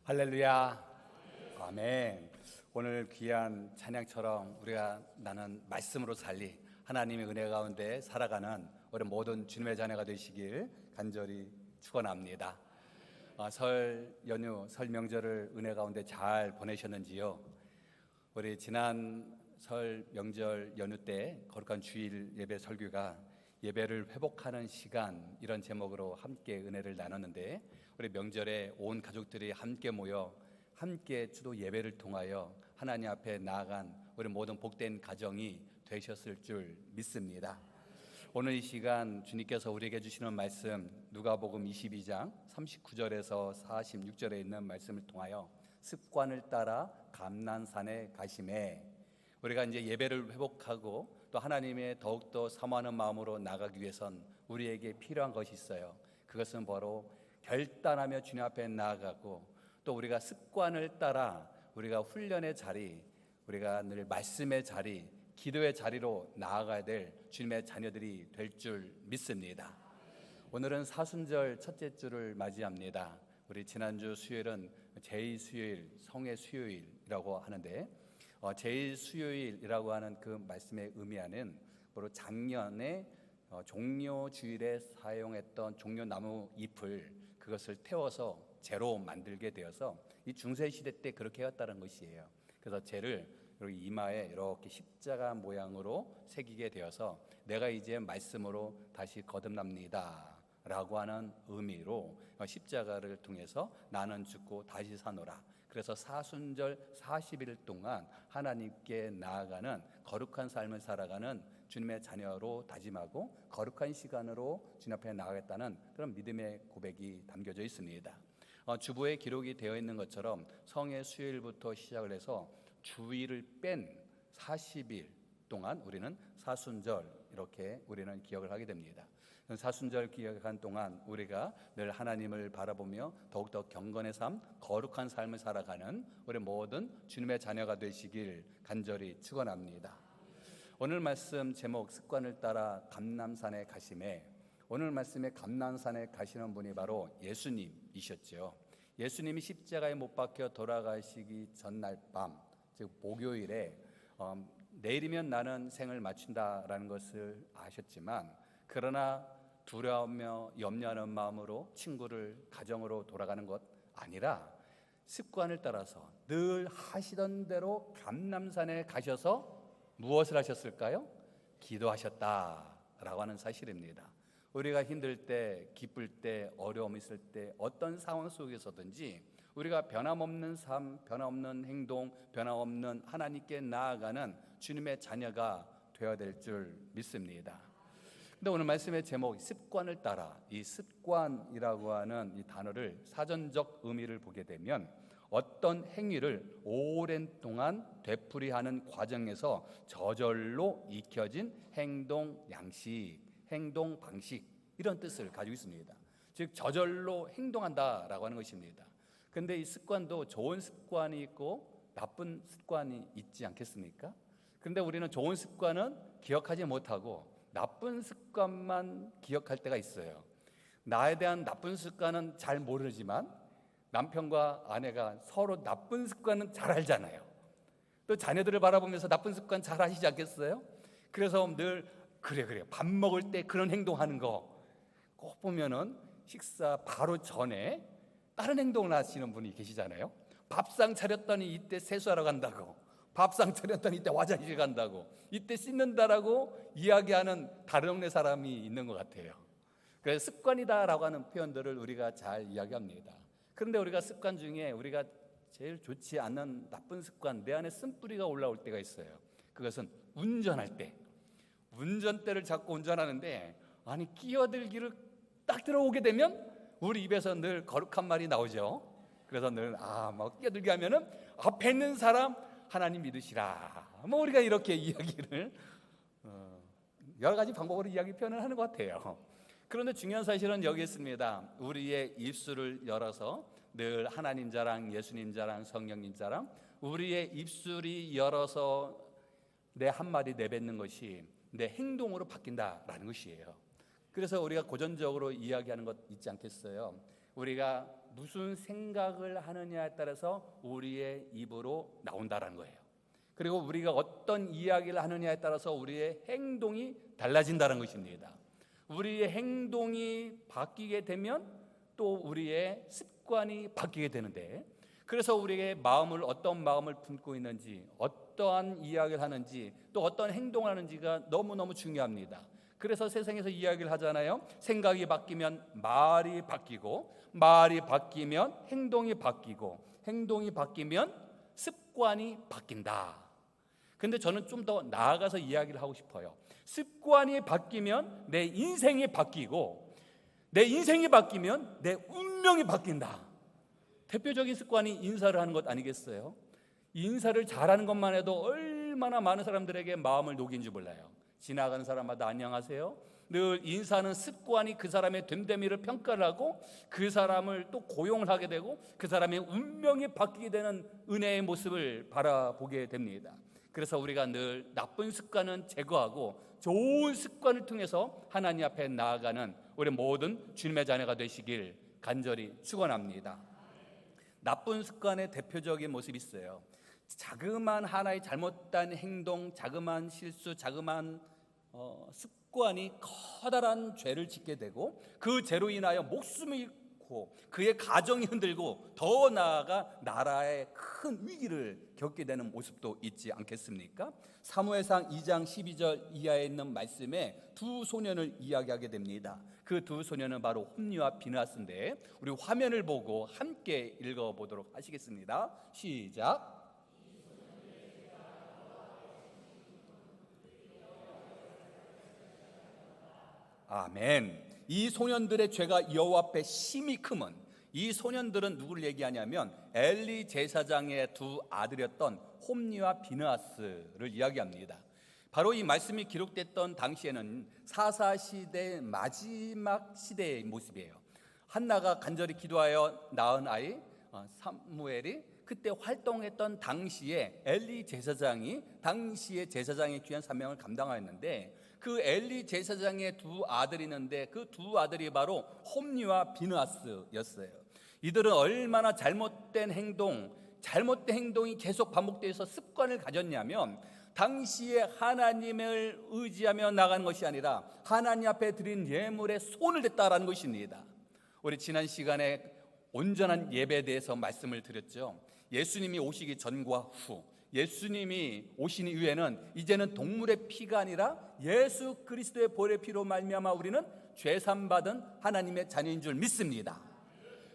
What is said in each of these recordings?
할렐루야. 아멘. 오늘 귀한 찬양처럼 우리가 나는 말씀으로 살리 하나님의 은혜 가운데 살아가는 우리 모든 주님의 자녀가 되시길 간절히 축원합니다. 설 연휴, 설 명절을 은혜 가운데 잘 보내셨는지요? 우리 지난 설 명절 연휴 때 거룩한 주일 예배 설교가 예배를 회복하는 시간, 이런 제목으로 함께 은혜를 나눴는데, 우리 명절에 온 가족들이 함께 모여 함께 주도 예배를 통하여 하나님 앞에 나아간 우리 모든 복된 가정이 되셨을 줄 믿습니다. 오늘 이 시간 주님께서 우리에게 주시는 말씀, 누가복음 22장 39절에서 46절에 있는 말씀을 통하여 습관을 따라 감난산에 가심에, 우리가 이제 예배를 회복하고 또 하나님의 더욱더 사모하는 마음으로 나가기 위해선 우리에게 필요한 것이 있어요. 그것은 바로 결단하며 주님 앞에 나아가고, 또 우리가 습관을 따라 우리가 훈련의 자리, 우리가 늘 말씀의 자리, 기도의 자리로 나아가야 될 주님의 자녀들이 될 줄 믿습니다. 오늘은 사순절 첫째 주를 맞이합니다. 우리 지난주 수요일은 제2수요일, 성의 수요일이라고 하는데, 제2수요일이라고 하는 그 말씀의 의미하는 바로 작년에 종려주일에 사용했던 종려나무 잎을, 그것을 태워서 재로 만들게 되어서 이 중세시대 때 그렇게 해왔다는 것이에요. 그래서 재를 여기 이마에 이렇게 십자가 모양으로 새기게 되어서 내가 이제 말씀으로 다시 거듭납니다 라고 하는 의미로 십자가를 통해서 나는 죽고 다시 사노라. 그래서 사순절 40일 동안 하나님께 나아가는 거룩한 삶을 살아가는 주님의 자녀로 다짐하고 거룩한 시간으로 주님 앞에 나아가겠다는 그런 믿음의 고백이 담겨져 있습니다. 주보에 기록이 되어 있는 것처럼 성의 수요일부터 시작을 해서 주일을 뺀 40일 동안 우리는 사순절, 이렇게 우리는 기억을 하게 됩니다. 사순절 기억한 동안 우리가 늘 하나님을 바라보며 더욱더 경건의 삶, 거룩한 삶을 살아가는 우리 모든 주님의 자녀가 되시길 간절히 축원합니다. 오늘 말씀 제목, 습관을 따라 감람산에 가심에, 오늘 말씀에 감람산에 가시는 분이 바로 예수님이셨죠. 예수님이 십자가에 못 박혀 돌아가시기 전날 밤, 즉 목요일에 내일이면 나는 생을 마친다라는 것을 아셨지만, 그러나 두려우며 염려하는 마음으로 친구를 가정으로 돌아가는 것 아니라 습관을 따라서 늘 하시던 대로 감람산에 가셔서 무엇을 하셨을까요? 기도하셨다라고 하는 사실입니다. 우리가 힘들 때, 기쁠 때, 어려움 있을 때, 어떤 상황 속에서든지 우리가 변함없는 삶, 변함없는 행동, 변함없는 하나님께 나아가는 주님의 자녀가 되어야 될 줄 믿습니다. 근데 오늘 말씀의 제목, 습관을 따라, 이 습관이라고 하는 이 단어를 사전적 의미를 보게 되면 어떤 행위를 오랜 동안 되풀이하는 과정에서 저절로 익혀진 행동 양식, 행동 방식, 이런 뜻을 가지고 있습니다. 즉 저절로 행동한다라고 하는 것입니다. 근데 이 습관도 좋은 습관이 있고 나쁜 습관이 있지 않겠습니까? 그런데 우리는 좋은 습관은 기억하지 못하고 나쁜 습관만 기억할 때가 있어요. 나에 대한 나쁜 습관은 잘 모르지만 남편과 아내가 서로 나쁜 습관은 잘 알잖아요. 또 자녀들을 바라보면서 나쁜 습관 잘 아시지 않겠어요? 그래서 늘 그래 밥 먹을 때 그런 행동하는 거 꼭 보면은 식사 바로 전에 다른 행동을 하시는 분이 계시잖아요. 밥상 차렸더니 이때 세수하러 간다고, 밥상 차렸더니 이때 화장실 간다고, 이때 씻는다라고 이야기하는 다른 동네 사람이 있는 것 같아요. 그래서 습관이다라고 하는 표현들을 우리가 잘 이야기합니다. 그런데 우리가 습관 중에 우리가 제일 좋지 않은 나쁜 습관, 내 안에 쓴뿌리가 올라올 때가 있어요. 그것은 운전할 때, 운전대를 잡고 운전하는데 아니 끼어들기를 딱 들어오게 되면 우리 입에서 늘 거룩한 말이 나오죠. 그래서 늘 끼어들게 하면은 앞에 있는 사람 하나님 믿으시라, 우리가 이렇게 이야기를 여러 가지 방법으로 이야기 표현을 하는 것 같아요. 그런데 중요한 사실은 여기 있습니다. 우리의 입술을 열어서 늘 하나님 자랑, 예수님 자랑, 성령님 자랑, 우리의 입술이 열어서 내 한마디 내뱉는 것이 내 행동으로 바뀐다라는 것이에요. 그래서 우리가 고전적으로 이야기하는 것 있지 않겠어요? 우리가 무슨 생각을 하느냐에 따라서 우리의 입으로 나온다는 거예요. 그리고 우리가 어떤 이야기를 하느냐에 따라서 우리의 행동이 달라진다는 것입니다. 우리의 행동이 바뀌게 되면 또 우리의 습관이 바뀌게 되는데, 그래서 우리의 마음을 어떤 마음을 품고 있는지, 어떠한 이야기를 하는지, 또 어떤 행동을 하는지가 너무너무 중요합니다. 그래서 세상에서 이야기를 하잖아요. 생각이 바뀌면 말이 바뀌고, 말이 바뀌면 행동이 바뀌고, 행동이 바뀌면 습관이 바뀐다. 근데 저는 좀 더 나아가서 이야기를 하고 싶어요. 습관이 바뀌면 내 인생이 바뀌고, 내 인생이 바뀌면 내 운명이 바뀐다. 대표적인 습관이 인사를 하는 것 아니겠어요? 인사를 잘하는 것만 해도 얼마나 많은 사람들에게 마음을 녹인지 몰라요. 지나가는 사람마다 안녕하세요. 늘 인사하는 습관이 그 사람의 됨됨이를 평가를 하고, 그 사람을 또 고용을 하게 되고, 그 사람의 운명이 바뀌게 되는 은혜의 모습을 바라보게 됩니다. 그래서 우리가 늘 나쁜 습관은 제거하고 좋은 습관을 통해서 하나님 앞에 나아가는 우리 모든 주님의 자녀가 되시길 간절히 축원합니다. 나쁜 습관의 대표적인 모습이 있어요. 자그마한 하나의 잘못된 행동, 자그마한 실수, 자그마한 습관이 커다란 죄를 짓게 되고, 그 죄로 인하여 목숨이 잃고 그의 가정이 흔들고, 더 나아가 나라의 큰 위기를 겪게 되는 모습도 있지 않겠습니까? 사무엘상 2장 12절 이하에 있는 말씀에 두 소년을 이야기하게 됩니다. 그 두 소년은 바로 홈리와 비느하스인데, 우리 화면을 보고 함께 읽어보도록 하시겠습니다. 시작. 아멘. 이 소년들의 죄가 여호와 앞에 심히 크면, 이 소년들은 누구를 얘기하냐면 엘리 제사장의 두 아들이었던 홈리와 비느하스를 이야기합니다. 바로 이 말씀이 기록됐던 당시에는 사사시대 마지막 시대의 모습이에요. 한나가 간절히 기도하여 낳은 아이 사무엘이 그때 활동했던 당시에 엘리 제사장이 당시의 제사장의 귀한 사명을 감당하였는데, 그 엘리 제사장의 두 아들이 있는데 그 두 아들이 바로 홈리와 비느하스였어요. 이들은 얼마나 잘못된 행동이 계속 반복되어서 습관을 가졌냐면, 당시에 하나님을 의지하며 나간 것이 아니라 하나님 앞에 드린 예물에 손을 댔다라는 것입니다. 우리 지난 시간에 온전한 예배에 대해서 말씀을 드렸죠. 예수님이 오시기 전과 후, 예수님이 오신 이후에는 이제는 동물의 피가 아니라 예수 그리스도의 보혈의 피로 말미암아 우리는 죄산받은 하나님의 자녀인 줄 믿습니다.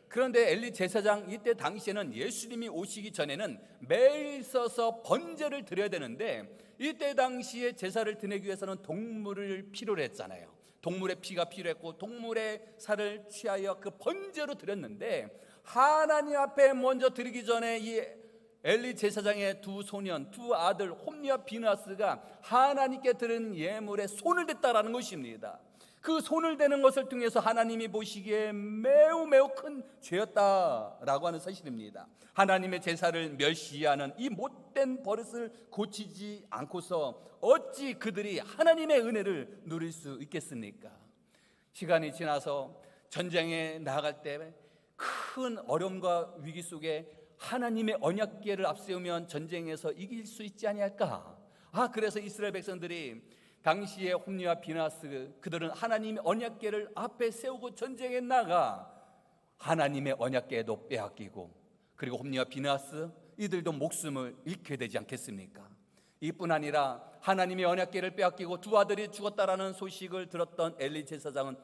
그런데 엘리 제사장 이때 당시에는 예수님이 오시기 전에는 매일 써서 번제를 드려야 되는데, 이때 당시에 제사를 드리기 위해서는 동물을 필요로 했잖아요. 동물의 피가 필요했고 동물의 살을 취하여 그 번제로 드렸는데, 하나님 앞에 먼저 드리기 전에 이 엘리 제사장의 두 소년, 두 아들 홈리와 비느하스가 하나님께 드린 예물에 손을 댔다라는 것입니다. 그 손을 대는 것을 통해서 하나님이 보시기에 매우 큰 죄였다라고 하는 사실입니다. 하나님의 제사를 멸시하는 이 못된 버릇을 고치지 않고서 어찌 그들이 하나님의 은혜를 누릴 수 있겠습니까? 시간이 지나서 전쟁에 나아갈 때 큰 어려움과 위기 속에 하나님의 언약궤를 앞세우면 전쟁에서 이길 수 있지 아니할까? 그래서 이스라엘 백성들이 당시에 홈리와 비느하스, 그들은 하나님의 언약궤를 앞에 세우고 전쟁에 나가 하나님의 언약궤도 빼앗기고, 그리고 홈리와 비느하스 이들도 목숨을 잃게 되지 않겠습니까? 이뿐 아니라 하나님의 언약궤를 빼앗기고 두 아들이 죽었다라는 소식을 들었던 엘리 제사장은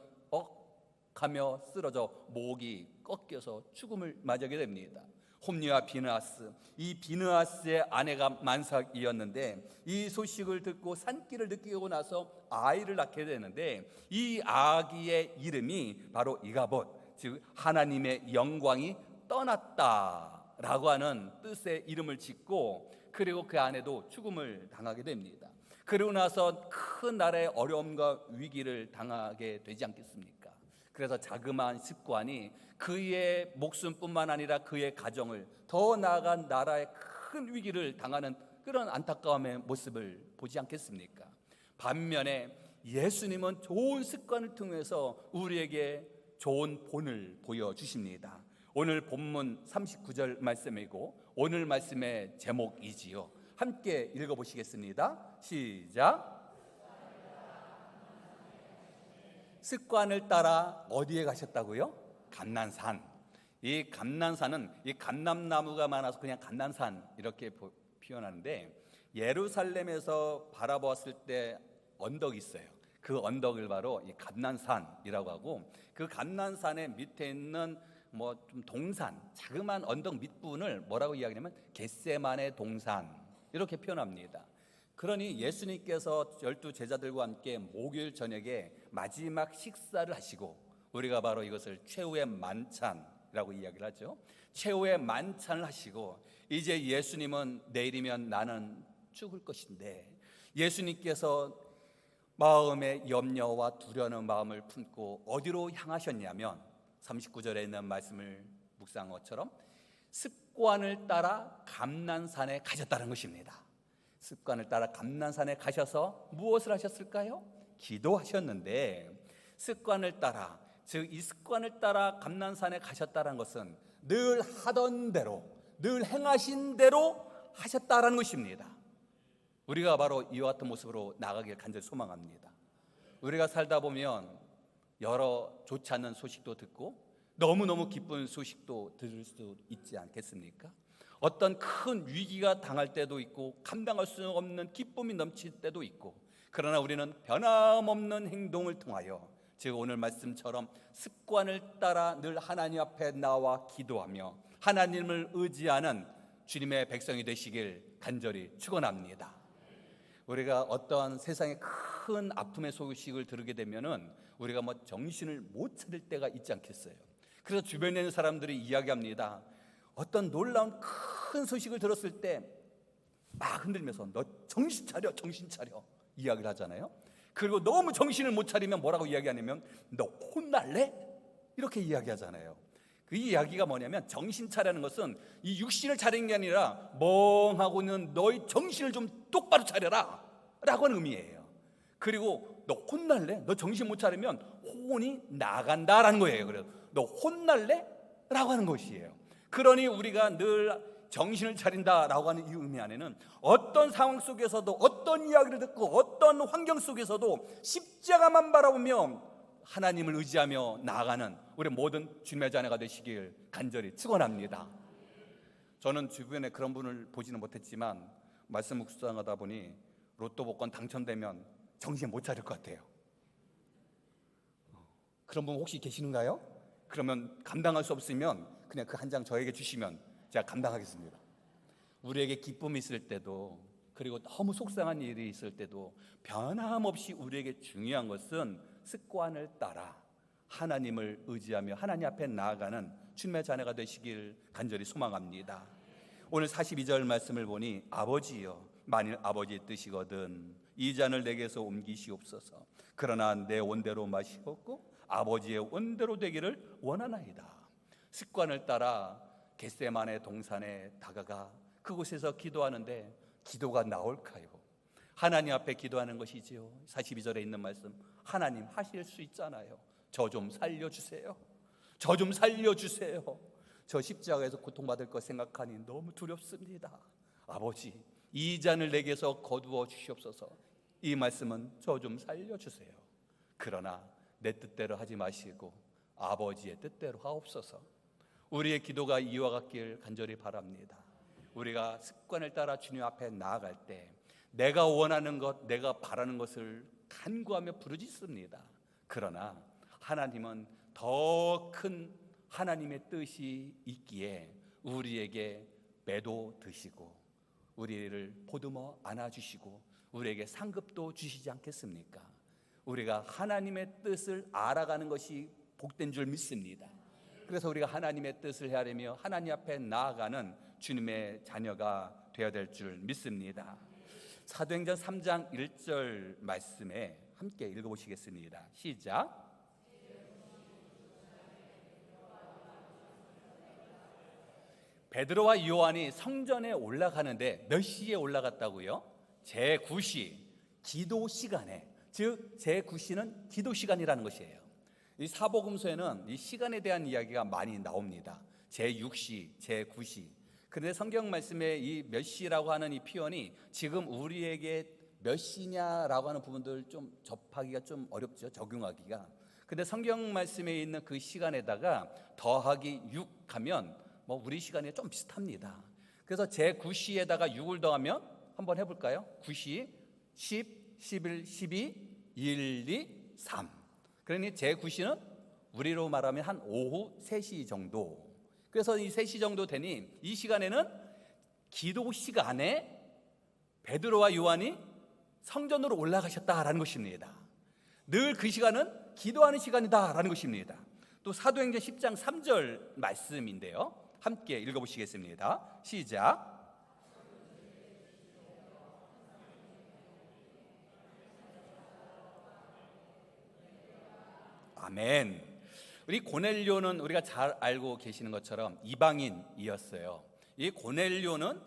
하며 쓰러져 목이 꺾여서 죽음을 맞이하게 됩니다. 홈리와 비느하스, 이 비느하스의 아내가 만삭이었는데 이 소식을 듣고 산기를 느끼고 나서 아이를 낳게 되는데, 이 아기의 이름이 바로 이가봇, 즉 하나님의 영광이 떠났다라고 하는 뜻의 이름을 짓고, 그리고 그 아내도 죽음을 당하게 됩니다. 그러고 나서 큰 나라의 어려움과 위기를 당하게 되지 않겠습니까? 그래서 자그마한 습관이 그의 목숨뿐만 아니라 그의 가정을, 더 나아간 나라의 큰 위기를 당하는 그런 안타까움의 모습을 보지 않겠습니까? 반면에 예수님은 좋은 습관을 통해서 우리에게 좋은 본을 보여주십니다. 오늘 본문 39절 말씀이고 오늘 말씀의 제목이지요. 함께 읽어보시겠습니다. 시작. 습관을 따라 어디에 가셨다고요? 감난산. 이 감난산은 이 감람나무가 많아서 그냥 감난산 이렇게 표현하는데, 예루살렘에서 바라보았을 때 언덕이 있어요. 그 언덕을 바로 이 감난산이라고 하고, 그 감난산의 밑에 있는 좀 동산, 자그마한 언덕 밑부분을 뭐라고 이야기하냐면 겟세마네 동산 이렇게 표현합니다. 그러니 예수님께서 12 제자들과 함께 목요일 저녁에 마지막 식사를 하시고, 우리가 바로 이것을 최후의 만찬이라고 이야기를 하죠. 최후의 만찬을 하시고 이제 예수님은 내일이면 나는 죽을 것인데, 예수님께서 마음에 염려와 두려운 마음을 품고 어디로 향하셨냐면 39절에 있는 말씀을 묵상한 것처럼 습관을 따라 감난산에 가셨다는 것입니다. 습관을 따라 감난산에 가셔서 무엇을 하셨을까요? 기도하셨는데, 습관을 따라, 즉 이 습관을 따라 감난산에 가셨다는 것은 늘 하던 대로, 늘 행하신 대로 하셨다라는 것입니다. 우리가 바로 이와 같은 모습으로 나가길 간절히 소망합니다. 우리가 살다 보면 여러 좋지 않은 소식도 듣고 너무너무 기쁜 소식도 들을 수 있지 않겠습니까? 어떤 큰 위기가 당할 때도 있고 감당할 수 없는 기쁨이 넘칠 때도 있고, 그러나 우리는 변함없는 행동을 통하여, 즉 오늘 말씀처럼 습관을 따라 늘 하나님 앞에 나와 기도하며 하나님을 의지하는 주님의 백성이 되시길 간절히 축원합니다. 우리가 어떠한 세상의 큰 아픔의 소식을 들으게 되면은 우리가 정신을 못 차릴 때가 있지 않겠어요? 그래서 주변에 있는 사람들이 이야기합니다. 어떤 놀라운 큰 소식을 들었을 때 막 흔들면서 너 정신 차려, 정신 차려 이야기를 하잖아요. 그리고 너무 정신을 못 차리면 뭐라고 이야기하냐면 너 혼날래? 이렇게 이야기하잖아요. 그 이야기가 뭐냐면, 정신 차리는 것은 이 육신을 차리는 게 아니라 멍하고 있는 너의 정신을 좀 똑바로 차려라 라고 하는 의미예요. 그리고 너 혼날래? 너 정신 못 차리면 혼이 나간다라는 거예요. 그래서 너 혼날래? 라고 하는 것이에요. 그러니 우리가 늘 정신을 차린다라고 하는 이 의미 안에는 어떤 상황 속에서도, 어떤 이야기를 듣고 어떤 환경 속에서도 십자가만 바라보며 하나님을 의지하며 나아가는 우리 모든 주님의 자녀가 되시길 간절히 축원합니다. 저는 주변에 그런 분을 보지는 못했지만 말씀 묵상하다 보니 로또 복권 당첨되면 정신 못 차릴 것 같아요. 그런 분 혹시 계시는가요? 그러면 감당할 수 없으면 그냥 그 한 장 저에게 주시면 제가 감당하겠습니다. 우리에게 기쁨이 있을 때도, 그리고 너무 속상한 일이 있을 때도 변함없이 우리에게 중요한 것은 습관을 따라 하나님을 의지하며 하나님 앞에 나아가는 주님의 자녀가 되시길 간절히 소망합니다. 오늘 42절 말씀을 보니 아버지여, 만일 아버지의 뜻이거든 이 잔을 내게서 옮기시옵소서. 그러나 내 원대로 마시옵고 아버지의 원대로 되기를 원하나이다. 습관을 따라 겟세마네 동산에 다가가 그곳에서 기도하는데 기도가 나올까요? 하나님 앞에 기도하는 것이지요. 42절에 있는 말씀, 하나님 하실 수 있잖아요. 저 좀 살려주세요. 저 좀 살려주세요. 저 십자가에서 고통받을 것 생각하니 너무 두렵습니다. 아버지, 이 잔을 내게서 거두어 주시옵소서. 이 말씀은 저 좀 살려주세요. 그러나 내 뜻대로 하지 마시고 아버지의 뜻대로 하옵소서. 우리의 기도가 이와 같길 간절히 바랍니다. 우리가 습관을 따라 주님 앞에 나아갈 때 내가 원하는 것, 내가 바라는 것을 간구하며 부르짖습니다. 그러나 하나님은 더 큰 하나님의 뜻이 있기에 우리에게 매도 드시고 우리를 보듬어 안아주시고 우리에게 상급도 주시지 않겠습니까? 우리가 하나님의 뜻을 알아가는 것이 복된 줄 믿습니다. 그래서 우리가 하나님의 뜻을 헤아리며 하나님 앞에 나아가는 주님의 자녀가 되어야 될 줄 믿습니다. 사도행전 3장 1절 말씀에 함께 읽어보시겠습니다. 시작. 베드로와 요한이 성전에 올라가는데 몇 시에 올라갔다고요? 제9시 기도 시간에, 즉 제9시는 기도 시간이라는 것이에요. 이 사복음서에는 이 시간에 대한 이야기가 많이 나옵니다. 제6시, 제9시. 그런데 성경 말씀에 이 몇 시라고 하는 이 표현이 지금 우리에게 몇 시냐라고 하는 부분들 좀 접하기가 좀 어렵죠, 적용하기가. 근데 성경 말씀에 있는 그 시간에다가 더하기 6 하면 뭐 우리 시간에 좀 비슷합니다. 그래서 제9시에다가 6을 더하면 한번 해볼까요? 9시, 10, 11, 12, 1, 2, 3. 그러니 제9시는 우리로 말하면 한 오후 3시 정도. 그래서 이 3시 정도 되니 이 시간에는 기도 시간에 베드로와 요한이 성전으로 올라가셨다라는 것입니다. 늘 그 시간은 기도하는 시간이다라는 것입니다. 또 사도행전 10장 3절 말씀인데요, 함께 읽어보시겠습니다. 시작. 아멘. 우리 고넬료는 우리가 잘 알고 계시는 것처럼 이방인이었어요. 이 고넬료는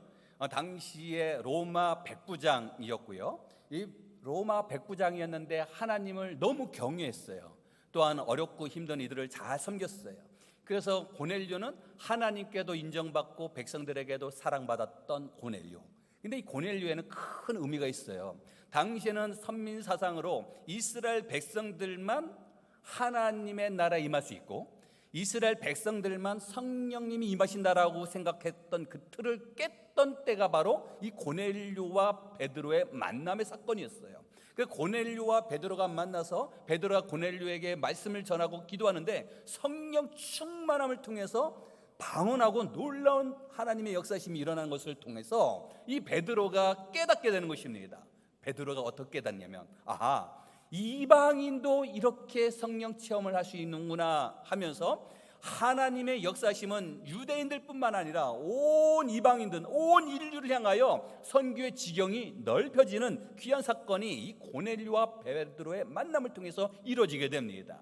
당시에 로마 백부장이었고요. 이 로마 백부장이었는데 하나님을 너무 경외했어요. 또한 어렵고 힘든 이들을 잘 섬겼어요. 그래서 고넬료는 하나님께도 인정받고 백성들에게도 사랑받았던 고넬료. 근데 이 고넬료에는 큰 의미가 있어요. 당시에는 선민 사상으로 이스라엘 백성들만 하나님의 나라에 임할 수 있고 이스라엘 백성들만 성령님이 임하신다라고 생각했던 그 틀을 깼던 때가 바로 이 고넬료와 베드로의 만남의 사건이었어요. 그 고넬료와 베드로가 만나서 베드로가 고넬료에게 말씀을 전하고 기도하는데 성령 충만함을 통해서 방언하고 놀라운 하나님의 역사심이 일어나는 것을 통해서 이 베드로가 깨닫게 되는 것입니다. 베드로가 어떻게 깨닫냐면, 아하, 이방인도 이렇게 성령 체험을 할 수 있는구나 하면서 하나님의 역사심은 유대인들뿐만 아니라 온 이방인들, 온 인류를 향하여 선교의 지경이 넓혀지는 귀한 사건이 이 고넬료와 베드로의 만남을 통해서 이루어지게 됩니다.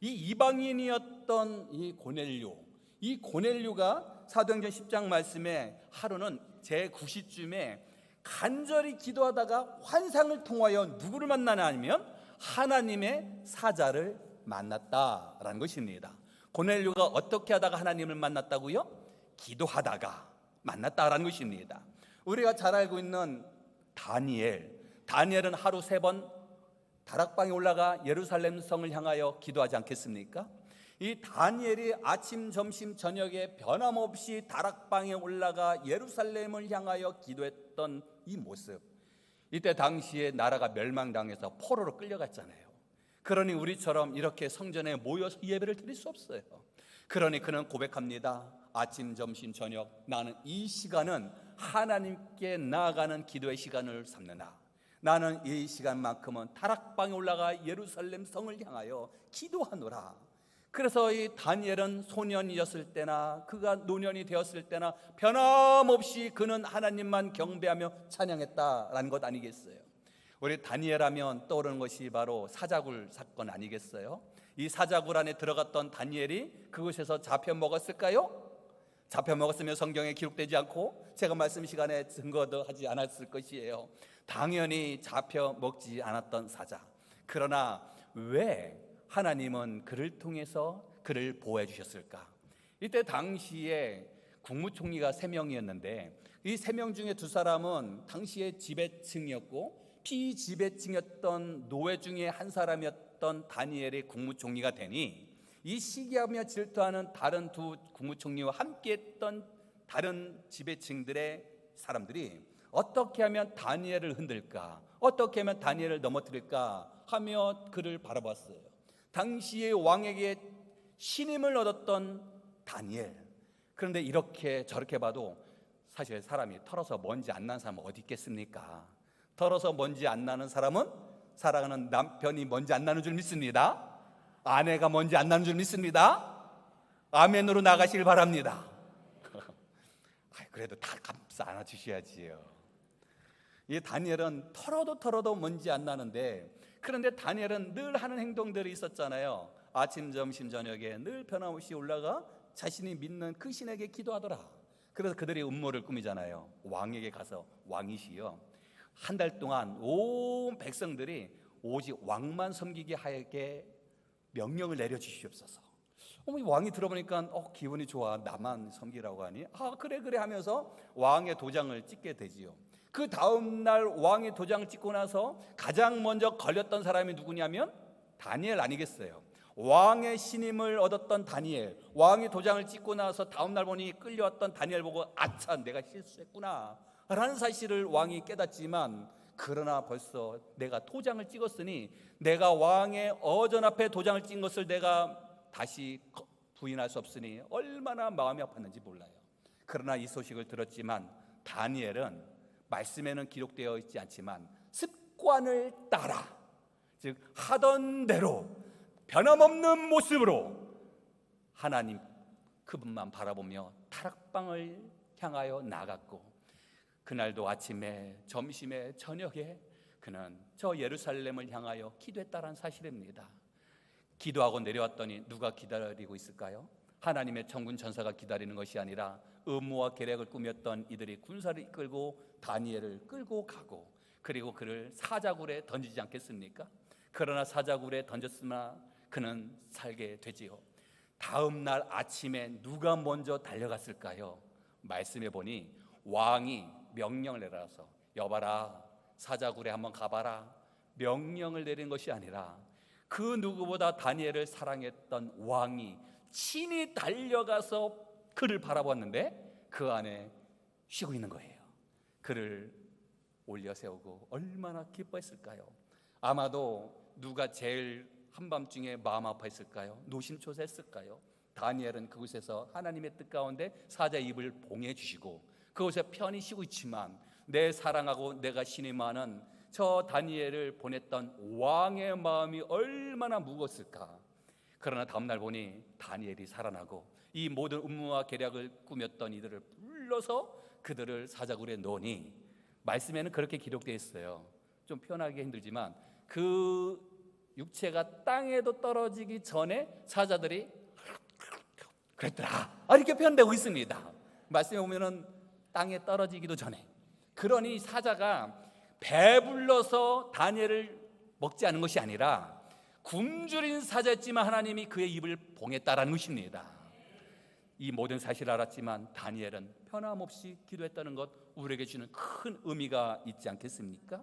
이 이방인이었던 이 고넬료가 사도행전 10장 말씀에 하루는 제9시쯤에 간절히 기도하다가 환상을 통하여 누구를 만나냐 하면 하나님의 사자를 만났다라는 것입니다. 고넬료가 어떻게 하다가 하나님을 만났다고요? 기도하다가 만났다라는 것입니다. 우리가 잘 알고 있는 다니엘은 하루 3번 다락방에 올라가 예루살렘 성을 향하여 기도하지 않겠습니까? 이 다니엘이 아침, 점심, 저녁에 변함없이 다락방에 올라가 예루살렘을 향하여 기도했던 이 모습, 이때 당시에 나라가 멸망당해서 포로로 끌려갔잖아요. 그러니 우리처럼 이렇게 성전에 모여서 예배를 드릴 수 없어요. 그러니 그는 고백합니다. 아침, 점심, 저녁 나는 이 시간은 하나님께 나아가는 기도의 시간을 삼느나 나는 이 시간만큼은 다락방에 올라가 예루살렘 성을 향하여 기도하노라. 그래서 이 다니엘은 소년이었을 때나 그가 노년이 되었을 때나 변함없이 그는 하나님만 경배하며 찬양했다라는 것 아니겠어요? 우리 다니엘 하면 떠오르는 것이 바로 사자굴 사건 아니겠어요? 이 사자굴 안에 들어갔던 다니엘이 그곳에서 잡혀 먹었을까요? 잡혀 먹었으면 성경에 기록되지 않고 제가 말씀 시간에 증거도 하지 않았을 것이에요. 당연히 잡혀 먹지 않았던 사자. 그러나 왜 하나님은 그를 통해서 그를 보호해 주셨을까? 이때 당시에 국무총리가 3명이었는데 이 3명 중에 2사람은 당시에 지배층이었고 피지배층이었던 노예 중에 한 사람이었던 다니엘이 국무총리가 되니 이 시기하며 질투하는 다른 2 국무총리와 함께했던 다른 지배층들의 사람들이 어떻게 하면 다니엘을 흔들까? 어떻게 하면 다니엘을 넘어뜨릴까? 하며 그를 바라봤어요. 당시의 왕에게 신임을 얻었던 다니엘. 그런데 이렇게 저렇게 봐도 사실 사람이 털어서 먼지 안 나는 사람은 어디 있겠습니까? 털어서 먼지 안 나는 사람은 사랑하는 남편이 먼지 안 나는 줄 믿습니다. 아내가 먼지 안 나는 줄 믿습니다. 아멘으로 나가시길 바랍니다. 그래도 다 감싸 안아주셔야지요. 이 다니엘은 털어도 먼지 안 나는데, 그런데 다니엘은 늘 하는 행동들이 있었잖아요. 아침, 점심, 저녁에 늘 변함없이 올라가 자신이 믿는 그 신에게 기도하더라. 그래서 그들이 음모를 꾸미잖아요. 왕에게 가서 왕이시여, 한 달 동안 온 백성들이 오직 왕만 섬기게 하게 명령을 내려주시옵소서. 왕이 들어보니까 기분이 좋아. 나만 섬기라고 하니? 그래 하면서 왕의 도장을 찍게 되지요. 그 다음 날 왕의 도장을 찍고 나서 가장 먼저 걸렸던 사람이 누구냐면 다니엘 아니겠어요? 왕의 신임을 얻었던 다니엘. 왕의 도장을 찍고 나서 다음 날 보니 끌려왔던 다니엘 보고 아차, 내가 실수했구나 라는 사실을 왕이 깨닫지만, 그러나 벌써 내가 도장을 찍었으니 내가 왕의 어전 앞에 도장을 찍은 것을 내가 다시 부인할 수 없으니 얼마나 마음이 아팠는지 몰라요. 그러나 이 소식을 들었지만 다니엘은 말씀에는 기록되어 있지 않지만 습관을 따라, 즉 하던 대로 변함없는 모습으로 하나님 그분만 바라보며 다락방을 향하여 나갔고, 그날도 아침에 점심에 저녁에 그는 저 예루살렘을 향하여 기도했다는 사실입니다. 기도하고 내려왔더니 누가 기다리고 있을까요? 하나님의 천군 천사가 기다리는 것이 아니라 음모와 계략을 꾸몄던 이들이 군사를 이끌고 다니엘을 끌고 가고, 그리고 그를 사자굴에 던지지 않겠습니까? 그러나 사자굴에 던졌으나 그는 살게 되지요. 다음 날 아침에 누가 먼저 달려갔을까요? 말씀해 보니 왕이 명령을 내려서 여봐라, 사자굴에 한번 가봐라, 명령을 내린 것이 아니라 그 누구보다 다니엘을 사랑했던 왕이 친히 달려가서 그를 바라봤는데 그 안에 쉬고 있는 거예요. 그를 올려 세우고 얼마나 기뻐했을까요? 아마도 누가 제일 한밤중에 마음 아파했을까요? 노심초사했을까요? 다니엘은 그곳에서 하나님의 뜻 가운데 사자의 입을 봉해 주시고 그곳에 편히 쉬고 있지만, 내 사랑하고 내가 신임하는 저 다니엘을 보냈던 왕의 마음이 얼마나 무거웠을까. 그러나 다음날 보니 다니엘이 살아나고 이 모든 음모와 계략을 꾸몄던 이들을 불러서 그들을 사자굴에 넣으니, 말씀에는 그렇게 기록되어 있어요. 좀 표현하기 힘들지만 그 육체가 땅에도 떨어지기 전에 사자들이 그랬더라, 이렇게 표현되고 있습니다. 말씀에 보면은 땅에 떨어지기도 전에. 그러니 사자가 배불러서 다니엘을 먹지 않은 것이 아니라 굶주린 사자였지만 하나님이 그의 입을 봉했다라는 것입니다. 이 모든 사실을 알았지만 다니엘은 변함없이 기도했다는 것, 우리에게 주는 큰 의미가 있지 않겠습니까?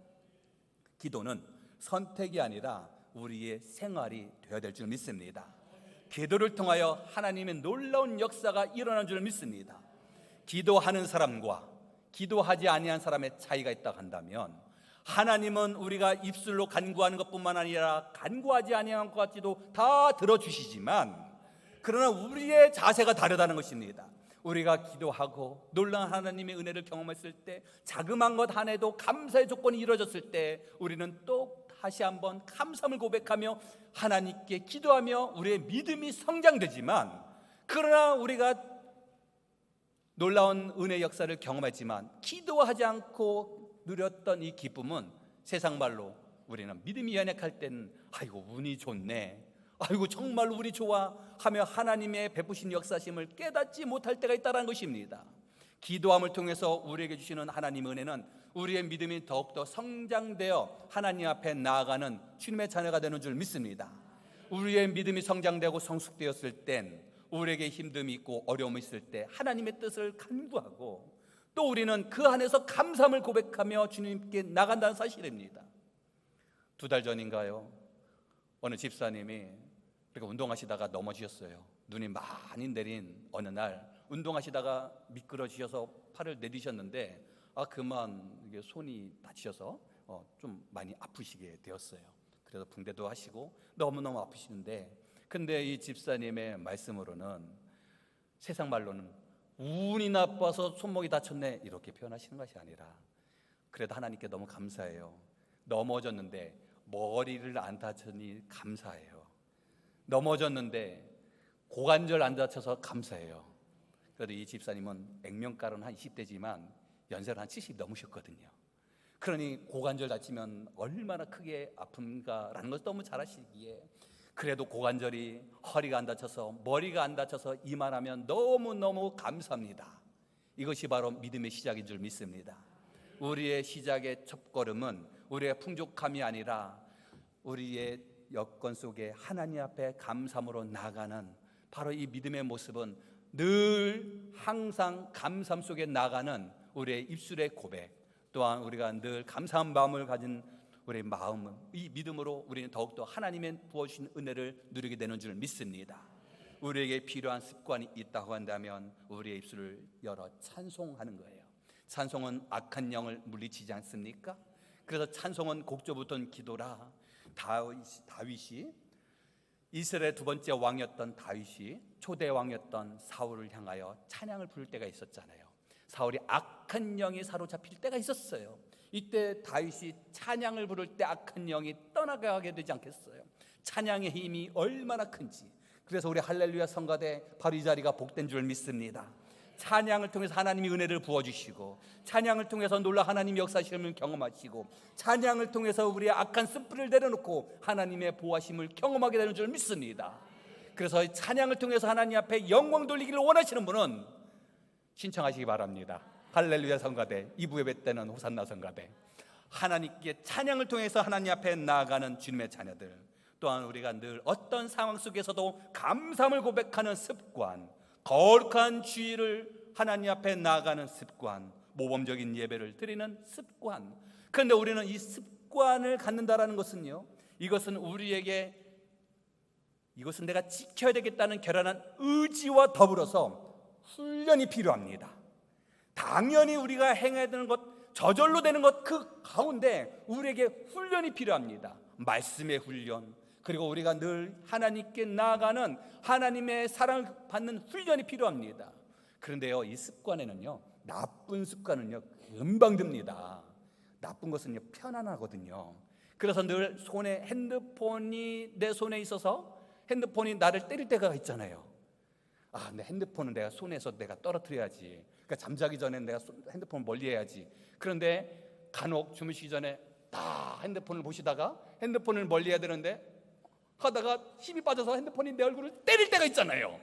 기도는 선택이 아니라 우리의 생활이 되어야 될 줄 믿습니다. 기도를 통하여 하나님의 놀라운 역사가 일어나는 줄 믿습니다. 기도하는 사람과 기도하지 아니한 사람의 차이가 있다고 한다면, 하나님은 우리가 입술로 간구하는 것뿐만 아니라 간구하지 아니한 것 같지도 다 들어주시지만, 그러나 우리의 자세가 다르다는 것입니다. 우리가 기도하고 놀라운 하나님의 은혜를 경험했을 때, 자그마한 것 하나에도 감사의 조건이 이루어졌을 때 우리는 또 다시 한번 감사함을 고백하며 하나님께 기도하며 우리의 믿음이 성장되지만, 그러나 우리가 놀라운 은혜 역사를 경험했지만 기도하지 않고 누렸던 이 기쁨은 세상 말로 우리는 믿음이 연약할 때는 아이고 운이 좋네, 아이고 정말 우리 좋아 하며 하나님의 베푸신 역사심을 깨닫지 못할 때가 있다는 것입니다. 기도함을 통해서 우리에게 주시는 하나님의 은혜는 우리의 믿음이 더욱더 성장되어 하나님 앞에 나아가는 주님의 자녀가 되는 줄 믿습니다. 우리의 믿음이 성장되고 성숙되었을 땐 우리에게 힘듦이 있고 어려움이 있을 때 하나님의 뜻을 간구하고, 또 우리는 그 안에서 감사함을 고백하며 주님께 나간다는 사실입니다. 2달 전인가요? 어느 집사님이 그렇게 운동하시다가 넘어지셨어요. 눈이 많이 내린 어느 날 운동하시다가 미끄러지셔서 팔을 내디셨는데 그만 이게 손이 다치셔서 좀 많이 아프시게 되었어요. 그래서 붕대도 하시고 너무너무 아프시는데, 근데 이 집사님의 말씀으로는, 세상 말로는 운이 나빠서 손목이 다쳤네 이렇게 표현하시는 것이 아니라, 그래도 하나님께 너무 감사해요. 넘어졌는데 머리를 안 다쳤니 감사해요. 넘어졌는데 고관절 안 다쳐서 감사해요. 그래도 이 집사님은 액면가로는 한 20대지만 연세는 한 70 넘으셨거든요. 그러니 고관절 다치면 얼마나 크게 아픈가라는 것을 너무 잘 아시기에, 그래도 고관절이 허리가 안 다쳐서 머리가 안 다쳐서 이만하면 너무너무 감사합니다. 이것이 바로 믿음의 시작인 줄 믿습니다. 우리의 시작의 첫걸음은 우리의 풍족함이 아니라 우리의 여건 속에 하나님 앞에 감사함으로 나가는 바로 이 믿음의 모습은 늘 항상 감사함 속에 나가는 우리의 입술의 고백, 또한 우리가 늘 감사한 마음을 가진 우리의 마음은, 이 믿음으로 우리는 더욱더 하나님의 부어주신 은혜를 누리게 되는 줄 믿습니다. 우리에게 필요한 습관이 있다고 한다면 우리의 입술을 열어 찬송하는 거예요. 찬송은 악한 영을 물리치지 않습니까? 그래서 찬송은 곡조부터는 기도라. 다윗이 이스라엘의 두 번째 왕이었던 다윗이 초대 왕이었던 사울을 향하여 찬양을 부를 때가 있었잖아요. 사울이 악한 영이 사로잡힐 때가 있었어요. 이때 다윗이 찬양을 부를 때 악한 영이 떠나가게 되지 않겠어요? 찬양의 힘이 얼마나 큰지. 그래서 우리 할렐루야 성가대 바로 이 자리가 복된 줄 믿습니다. 찬양을 통해서 하나님이 은혜를 부어주시고, 찬양을 통해서 놀라 하나님의 역사심을 경험하시고, 찬양을 통해서 우리의 악한 습불을 내려놓고 하나님의 보호하심을 경험하게 되는 줄 믿습니다. 그래서 찬양을 통해서 하나님 앞에 영광 돌리기를 원하시는 분은 신청하시기 바랍니다. 할렐루야 성가대 2부 예배 때는 호산나 성가대, 하나님께 찬양을 통해서 하나님 앞에 나아가는 주님의 자녀들, 또한 우리가 늘 어떤 상황 속에서도 감사함을 고백하는 습관, 거룩한 주의를 하나님 앞에 나아가는 습관, 모범적인 예배를 드리는 습관. 그런데 우리는 이 습관을 갖는다라는 것은요, 이것은 우리에게, 이것은 내가 지켜야 되겠다는 결연한 의지와 더불어서 훈련이 필요합니다. 당연히 우리가 행해야 되는 것, 저절로 되는 것, 그 가운데 우리에게 훈련이 필요합니다. 말씀의 훈련, 그리고 우리가 늘 하나님께 나아가는 하나님의 사랑을 받는 훈련이 필요합니다. 그런데요, 이 습관에는요, 나쁜 습관은요 금방 듭니다. 나쁜 것은요 편안하거든요. 그래서 늘 손에 핸드폰이 내 손에 있어서 핸드폰이 나를 때릴 때가 있잖아요. 내 핸드폰은 내가 손에서 내가 떨어뜨려야지. 그러니까 잠자기 전에 내가 핸드폰을 멀리해야지. 그런데 간혹 주무시기 전에 다 핸드폰을 보시다가 핸드폰을 멀리해야 되는데 하다가 힘이 빠져서 핸드폰이 내 얼굴을 때릴 때가 있잖아요.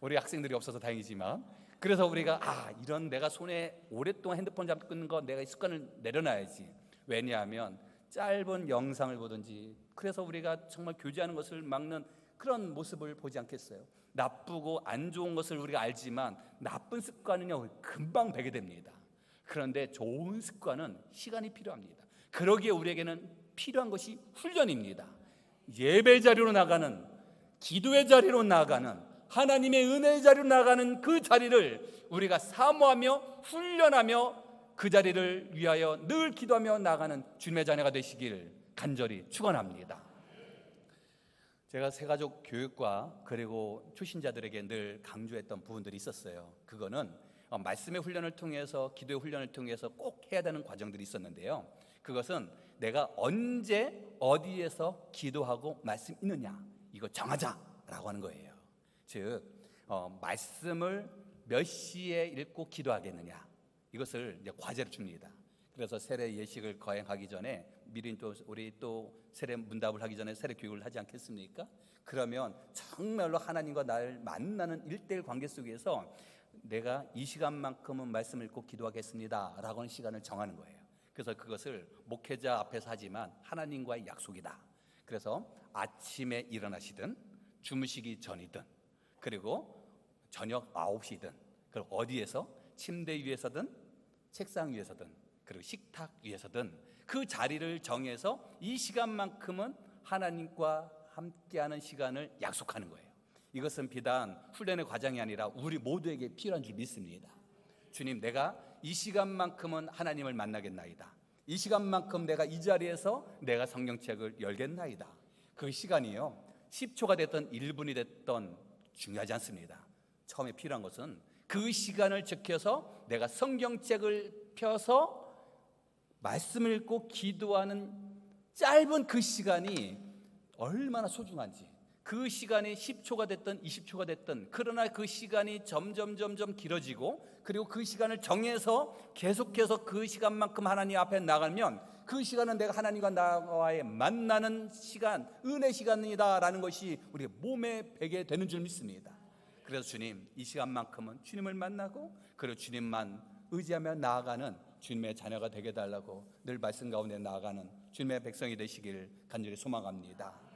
우리 학생들이 없어서 다행이지만, 그래서 우리가 이런 내가 손에 오랫동안 핸드폰 잡고 있는 거 내가 이 습관을 내려놔야지. 왜냐하면 짧은 영상을 보든지, 그래서 우리가 정말 교제하는 것을 막는 그런 모습을 보지 않겠어요? 나쁘고 안 좋은 것을 우리가 알지만 나쁜 습관은요 금방 배게 됩니다. 그런데 좋은 습관은 시간이 필요합니다. 그러기에 우리에게는 필요한 것이 훈련입니다. 예배 자리로 나가는, 기도의 자리로 나가는, 하나님의 은혜의 자리로 나가는 그 자리를 우리가 사모하며 훈련하며 그 자리를 위하여 늘 기도하며 나가는 주님의 자녀가 되시길 간절히 축원합니다. 제가 새가족 교육과 그리고 초신자들에게 늘 강조했던 부분들이 있었어요. 그거는 말씀의 훈련을 통해서, 기도의 훈련을 통해서 꼭 해야 되는 과정들이 있었는데요. 그것은 내가 언제 어디에서 기도하고 말씀 있느냐, 이거 정하자라고 하는 거예요. 즉 말씀을 몇 시에 읽고 기도하겠느냐, 이것을 이제 과제로 줍니다. 그래서 세례 예식을 거행하기 전에 미리 우리 세례 문답을 하기 전에 세례 교육을 하지 않겠습니까? 그러면 정말로 하나님과 나를 만나는 1:1 관계 속에서 내가 이 시간만큼은 말씀 읽고 기도하겠습니다 라고 하는 시간을 정하는 거예요. 그래서 그것을 목회자 앞에서 하지만 하나님과의 약속이다. 그래서 아침에 일어나시든 주무시기 전이든, 그리고 저녁 9시든, 그리고 어디에서, 침대 위에서든 책상 위에서든, 그리고 식탁 위에서든 그 자리를 정해서 이 시간만큼은 하나님과 함께하는 시간을 약속하는 거예요. 이것은 비단 훈련의 과정이 아니라 우리 모두에게 필요한 줄 믿습니다. 주님, 내가 이 시간만큼은 하나님을 만나겠나이다. 이 시간만큼 내가 이 자리에서 내가 성경책을 열겠나이다. 그 시간이요 10초가 됐던 1분이 됐던 중요하지 않습니다. 처음에 필요한 것은 그 시간을 지켜서 내가 성경책을 펴서 말씀을 읽고 기도하는 짧은 그 시간이 얼마나 소중한지. 그 시간이 10초가 됐든 20초가 됐든, 그러나 그 시간이 점점 길어지고, 그리고 그 시간을 정해서 계속해서 그 시간만큼 하나님 앞에 나가면 그 시간은 내가 하나님과 나와의 만나는 시간, 은혜 시간이다라는 것이 우리 몸에 배게 되는 줄 믿습니다. 그래서 주님, 이 시간만큼은 주님을 만나고 그리고 주님만 의지하며 나아가는 주님의 자녀가 되게 달라고 늘 말씀 가운데 나아가는 주님의 백성이 되시길 간절히 소망합니다.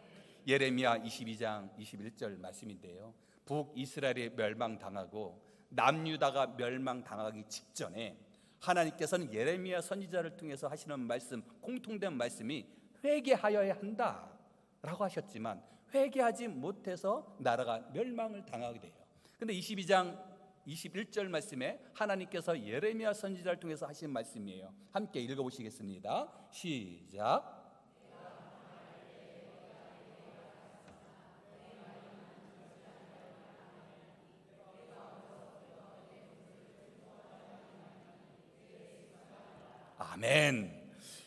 예레미야 22장 21절 말씀인데요, 북이스라엘이 멸망당하고 남유다가 멸망당하기 직전에 하나님께서는 예레미야 선지자를 통해서 하시는 말씀, 공통된 말씀이 회개하여야 한다라고 하셨지만 회개하지 못해서 나라가 멸망을 당하게 돼요. 근데 22장 21절 말씀에 하나님께서 예레미야 선지자를 통해서 하신 말씀이에요. 함께 읽어보시겠습니다. 시작. 아멘.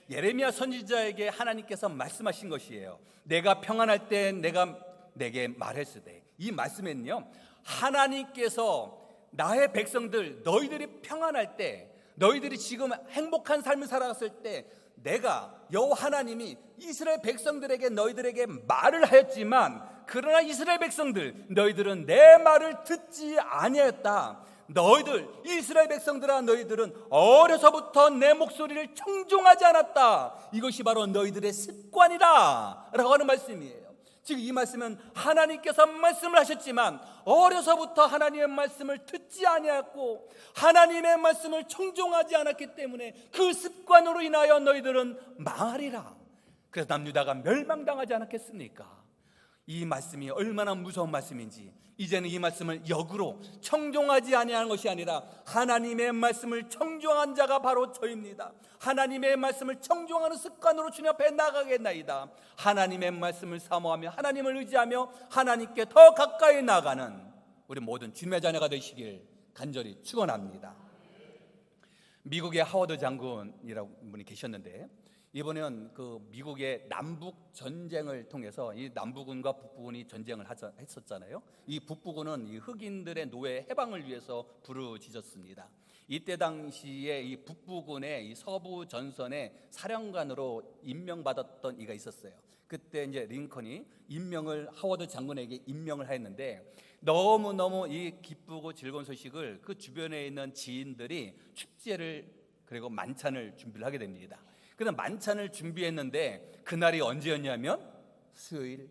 예레미야 선지자에게 하나님께서 말씀하신 것이에요. 내가 평안할 때 내가 내게 말했으되, 이 말씀에는요, 하나님께서 나의 백성들, 너희들이 평안할 때, 너희들이 지금 행복한 삶을 살아갔을 때 내가 여호와 하나님이 이스라엘 백성들에게 너희들에게 말을 하였지만, 그러나 이스라엘 백성들 너희들은 내 말을 듣지 아니하였다. 너희들 이스라엘 백성들아, 너희들은 어려서부터 내 목소리를 청종하지 않았다. 이것이 바로 너희들의 습관이다 라고 하는 말씀이에요. 지금 이 말씀은 하나님께서 말씀을 하셨지만 어려서부터 하나님의 말씀을 듣지 아니하였고 하나님의 말씀을 청종하지 않았기 때문에 그 습관으로 인하여 너희들은 망하리라. 그래서 남유다가 멸망당하지 않았겠습니까? 이 말씀이 얼마나 무서운 말씀인지, 이제는 이 말씀을 역으로 청종하지 아니하는 것이 아니라 하나님의 말씀을 청종한 자가 바로 저입니다. 하나님의 말씀을 청종하는 습관으로 주님 앞에 나가겠나이다. 하나님의 말씀을 사모하며 하나님을 의지하며 하나님께 더 가까이 나가는 우리 모든 주님의 자녀가 되시길 간절히 축원합니다. 미국의 하워드 장군이라고 분이 계셨는데, 이번에는 그 미국의 남북 전쟁을 통해서 이 남부군과 북부군이 전쟁을 했었잖아요. 이 북부군은 이 흑인들의 노예 해방을 위해서 부르짖었습니다. 이때 당시에 이 북부군의 이 서부 전선의 사령관으로 임명받았던 이가 있었어요. 그때 이제 링컨이 임명을 하워드 장군에게 임명을 했는데, 너무너무 이 기쁘고 즐거운 소식을 그 주변에 있는 지인들이 축제를 그리고 만찬을 준비를 하게 됩니다. 그래서 만찬을 준비했는데 그날이 언제였냐면 수요일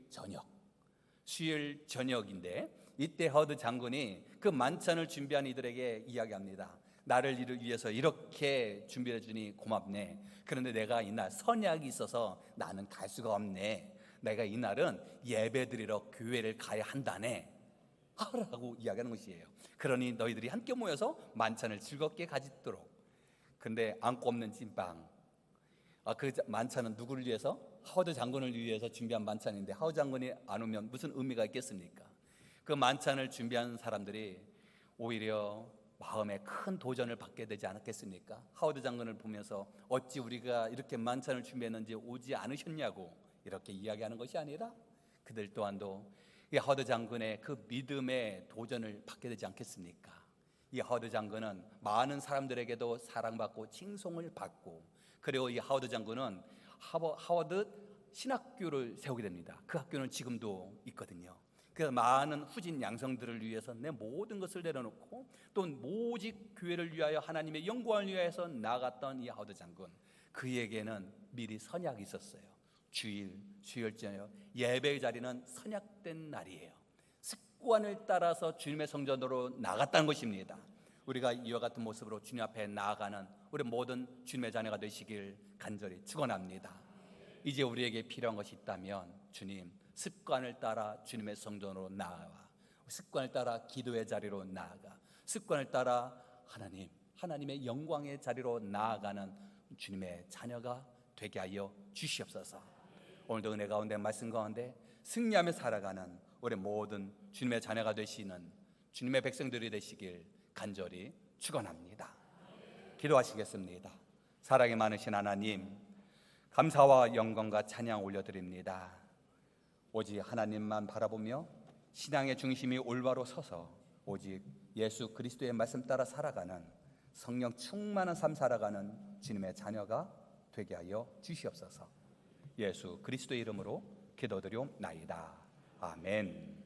저녁인데, 이때 하워드 장군이 그 만찬을 준비한 이들에게 이야기합니다. 나를 위해서 이렇게 준비해 주니 고맙네. 그런데 내가 이날 선약이 있어서 나는 갈 수가 없네. 내가 이날은 예배드리러 교회를 가야 한다네 라고 이야기하는 것이에요. 그러니 너희들이 함께 모여서 만찬을 즐겁게 가지도록. 근데 안고 없는 찐빵, 그 만찬은 누구를 위해서? 하워드 장군을 위해서 준비한 만찬인데 하워드 장군이 안 오면 무슨 의미가 있겠습니까? 그 만찬을 준비한 사람들이 오히려 마음에 큰 도전을 받게 되지 않았겠습니까? 하워드 장군을 보면서 어찌 우리가 이렇게 만찬을 준비했는지 오지 않으셨냐고 이렇게 이야기하는 것이 아니라 그들 또한도 이 하워드 장군의 그 믿음의 도전을 받게 되지 않겠습니까? 이 하워드 장군은 많은 사람들에게도 사랑받고 칭송을 받고, 그리고 이 하워드 장군은 하워드 신학교를 세우게 됩니다. 그 학교는 지금도 있거든요. 그래서 많은 후진 양성들을 위해서 내 모든 것을 내려놓고 또 오직 교회를 위하여 하나님의 영광을 위하여서 나갔던 이 하워드 장군, 그에게는 미리 선약이 있었어요. 주일 저녁 예배의 자리는 선약된 날이에요. 습관을 따라서 주님의 성전으로 나갔다는 것입니다. 우리가 이와 같은 모습으로 주님 앞에 나아가는 우리 모든 주님의 자녀가 되시길 간절히 축원합니다. 이제 우리에게 필요한 것이 있다면, 주님, 습관을 따라 주님의 성전으로 나아와, 습관을 따라 기도의 자리로 나아가, 습관을 따라 하나님의 영광의 자리로 나아가는 주님의 자녀가 되게 하여 주시옵소서. 오늘도 은혜 가운데 말씀 가운데 승리하며 살아가는 우리 모든 주님의 자녀가 되시는 주님의 백성들이 되시길 간절히 축원합니다. 기도하시겠습니다. 사랑이 많으신 하나님, 감사와 영광과 찬양 올려드립니다. 오직 하나님만 바라보며 신앙의 중심이 올바로 서서 오직 예수 그리스도의 말씀 따라 살아가는, 성령 충만한 삶 살아가는 주님의 자녀가 되게 하여 주시옵소서. 예수 그리스도의 이름으로 기도드리옵나이다. 아멘.